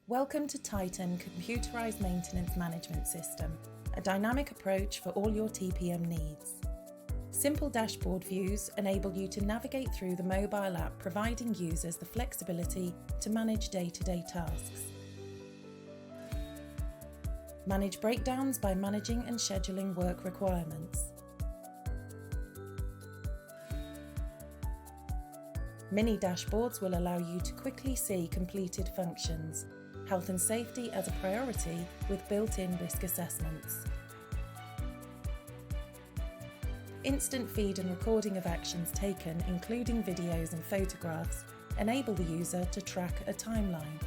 Welcome to Titan Computerised Maintenance Management System, a dynamic approach for all your TPM needs. Simple dashboard views enable you to navigate through the mobile app, providing users the flexibility to manage day-to-day tasks. Manage breakdowns by managing and scheduling work requirements. Mini dashboards will allow you to quickly see completed functions, health and safety as a priority with built-in risk assessments. Instant feed and recording of actions taken, including videos and photographs, enable the user to track a timeline.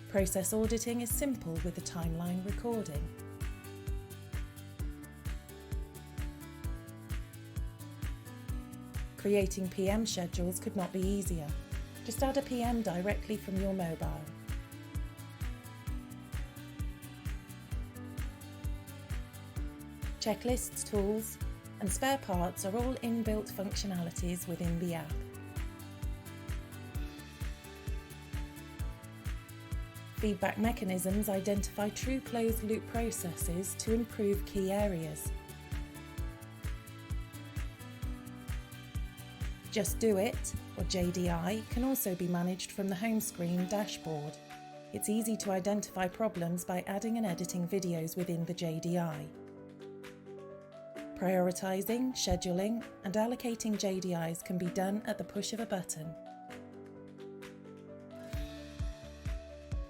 Process auditing is simple with a timeline recording. Creating PM schedules could not be easier. Just add a PM directly from your mobile. Checklists, tools, and spare parts are all inbuilt functionalities within the app. Feedback mechanisms identify true closed-loop processes to improve key areas. Just Do It, or JDI, can also be managed from the home screen dashboard. It's easy to identify problems by adding and editing videos within the JDI. Prioritizing, scheduling, and allocating JDIs can be done at the push of a button.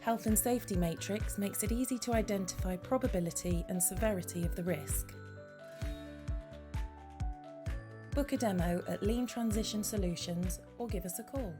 Health and Safety Matrix makes it easy to identify probability and severity of the risk. Book a demo at Lean Transition Solutions or give us a call.